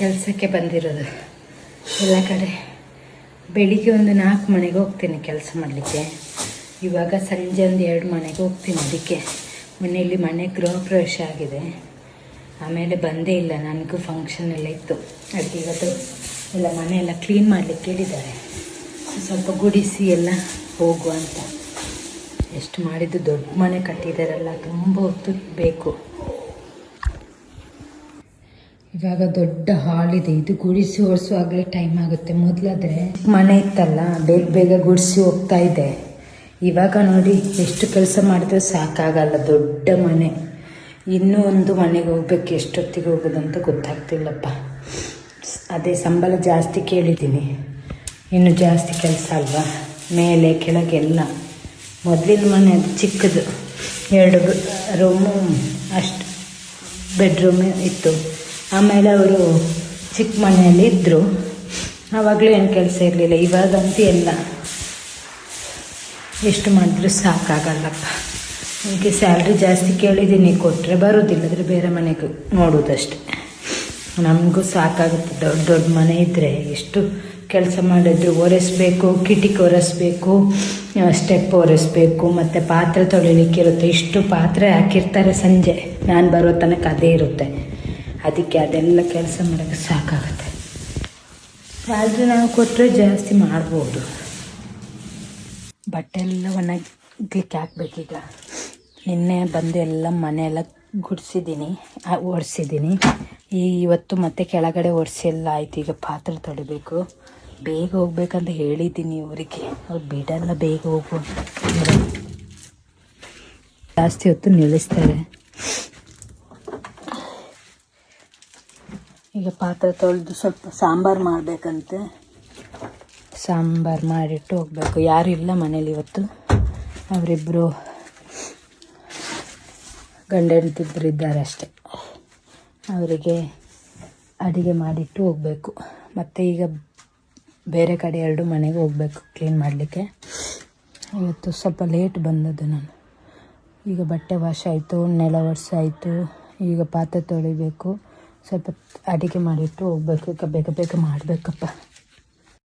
ಕೆಲಸಕ್ಕೆ ಬಂದಿರೋದು ಎಲ್ಲ ಕಡೆ. ಬೆಳಿಗ್ಗೆ ಒಂದು 4 ಮನೆಗೆ ಹೋಗ್ತೀನಿ ಕೆಲಸ ಮಾಡಲಿಕ್ಕೆ. ಇವಾಗ ಸಂಜೆ ಒಂದು 2 ಮನೆಗೆ ಹೋಗ್ತೀನಿ. ಅದಕ್ಕೆ ಮನೆಯಲ್ಲಿ ಮನೆ ಗೃಹ ಪ್ರವೇಶ ಆಗಿದೆ. ಆಮೇಲೆ ಬಂದೇ ಇಲ್ಲ, ನನಗೂ ಫಂಕ್ಷನ್ ಎಲ್ಲ ಇತ್ತು. ಅದಕ್ಕೆ ಇವತ್ತು ಎಲ್ಲ ಮನೆಯೆಲ್ಲ ಕ್ಲೀನ್ ಮಾಡಲಿಕ್ಕೆ ಹೇಳಿದ್ದಾರೆ. ಸ್ವಲ್ಪ ಗುಡಿಸಿ ಎಲ್ಲ ಹೋಗುವ ಅಂತ. ಎಷ್ಟು ಮಾಡಿದ್ದು, ದೊಡ್ಡ ಮನೆ ಕಟ್ಟಿದ್ದಾರಲ್ಲ, ತುಂಬ ಹೊತ್ತು ಬೇಕು. ಇವಾಗ ದೊಡ್ಡ ಹಾಲ್ ಇದೆ, ಇದು ಗುಡಿಸಿ ಒರೆಸುವಾಗಲೇ ಟೈಮ್ ಆಗುತ್ತೆ. ಮೊದಲಾದರೆ ಮನೆ ಇತ್ತಲ್ಲ, ಬೇಗ ಬೇಗ ಗುಡಿಸಿ ಹೋಗ್ತಾ ಇದೆ. ಇವಾಗ ನೋಡಿ ಎಷ್ಟು ಕೆಲಸ ಮಾಡಿದ್ರೆ ಸಾಕಾಗಲ್ಲ, ದೊಡ್ಡ ಮನೆ. ಇನ್ನೂ ಒಂದು ಮನೆಗೆ ಹೋಗ್ಬೇಕು, ಎಷ್ಟೊತ್ತಿಗೆ ಹೋಗೋದಂತ ಗೊತ್ತಾಗ್ತಿಲ್ಲಪ್ಪ. ಅದೇ ಸಂಬಳ ಜಾಸ್ತಿ ಕೇಳಿದ್ದೀನಿ, ಇನ್ನು ಜಾಸ್ತಿ ಕೆಲಸ ಅಲ್ವಾ, ಮೇಲೆ ಕೆಳಗೆಲ್ಲ. ಮೊದಲಿನ ಮನೆ ಅದು ಚಿಕ್ಕದು, 2 ರೂಮು ಅಷ್ಟು ಬೆಡ್ರೂಮ್ ಇತ್ತು. ಆಮೇಲೆ ಅವರು ಚಿಕ್ಕ ಮನೆಯಲ್ಲಿ ಇದ್ದರು, ಆವಾಗಲೂ ಏನು ಕೆಲಸ ಇರಲಿಲ್ಲ. ಇವಾಗಂತೂ ಎಲ್ಲ ಎಷ್ಟು ಮಾಡಿದ್ರೂ ಸಾಕಾಗಲ್ಲಪ್ಪ. ನನಗೆ ಸ್ಯಾಲ್ರಿ ಜಾಸ್ತಿ ಕೇಳಿದ್ದೀನಿ, ಕೊಟ್ಟರೆ ಬರೋದಿಲ್ಲದ್ರೆ ಬೇರೆ ಮನೆಗೆ ನೋಡೋದಷ್ಟೆ. ನಮಗೂ ಸಾಕಾಗುತ್ತೆ. ದೊಡ್ಡ ದೊಡ್ಡ ಮನೆ ಇದ್ದರೆ ಎಷ್ಟು ಕೆಲಸ ಮಾಡಿದ್ರು, ಒರೆಸ್ಬೇಕು, ಕಿಟಕಿ ಒರೆಸ್ಬೇಕು, ಸ್ಟೆಪ್ ಒರೆಸ್ಬೇಕು, ಮತ್ತು ಪಾತ್ರೆ ತೊಳಿಲಿಕ್ಕಿರುತ್ತೆ. ಇಷ್ಟು ಪಾತ್ರೆ ಹಾಕಿರ್ತಾರೆ. ಸಂಜೆ ನಾನು ಬರೋ ತನಕ ಅದೇ ಇರುತ್ತೆ. ಅದಕ್ಕೆ ಅದೆಲ್ಲ ಕೆಲಸ ಮಾಡೋಕ್ಕೆ ಸಾಕಾಗುತ್ತೆ. ಸ್ಯಾಲ್ರಿ ನಾವು ಕೊಟ್ಟರೆ ಜಾಸ್ತಿ ಮಾಡ್ಬೋದು. ಬಟ್ಟೆ ಎಲ್ಲ ಒಣಗಲಿಕ್ಕೆ ಹಾಕ್ಬೇಕೀಗ. ನಿನ್ನೆ ಬಂದು ಎಲ್ಲ ಮನೆಯೆಲ್ಲ ಗುಡಿಸಿದ್ದೀನಿ, ಒರೆಸಿದ್ದೀನಿ. ಇವತ್ತು ಮತ್ತೆ ಕೆಳಗಡೆ ಒರೆಸೆಲ್ಲ ಆಯಿತು. ಈಗ ಪಾತ್ರೆ ತೊಳಿಬೇಕು. ಬೇಗ ಹೋಗ್ಬೇಕಂತ ಹೇಳಿದ್ದೀನಿ ಅವರಿಗೆ, ಅವ್ರು ಬಿಡಲ್ಲ ಬೇಗ ಹೋಗು. ಜಾಸ್ತಿ ಹೊತ್ತು ನಿಲ್ಲಿಸ್ತಾರೆ. ಈಗ ಪಾತ್ರೆ ತೊಳೆದು ಸ್ವಲ್ಪ ಸಾಂಬಾರು ಮಾಡಬೇಕಂತೆ. ಸಾಂಬಾರು ಮಾಡಿಟ್ಟು ಹೋಗಬೇಕು. ಯಾರೂ ಇಲ್ಲ ಮನೇಲಿ ಇವತ್ತು. ಅವರಿಬ್ಬರು ಗಂಡ ಹೆಂಡತಿಬ್ರು ಇದ್ದಾರೆ ಅಷ್ಟೆ. ಅವರಿಗೆ ಅಡುಗೆ ಮಾಡಿಟ್ಟು ಹೋಗಬೇಕು. ಮತ್ತು ಈಗ ಬೇರೆ ಕಡೆ 2 ಮನೆಗೆ ಹೋಗಬೇಕು ಕ್ಲೀನ್ ಮಾಡಲಿಕ್ಕೆ. ಇವತ್ತು ಸ್ವಲ್ಪ ಲೇಟ್ ಬಂದದ್ದು ನಾನು. ಈಗ ಬಟ್ಟೆ ವಾಶ್ ಆಯಿತು, ನೆಲ ಒರೆಸಾಯಿತು. ಈಗ ಪಾತ್ರೆ ತೊಳಿಬೇಕು, ಸ್ವಲ್ಪ ಅಡುಗೆ ಮಾಡಿಟ್ಟು ಹೋಗಬೇಕು. ಈಗ ಬೇಗ ಬೇಗ ಮಾಡಬೇಕಪ್ಪ.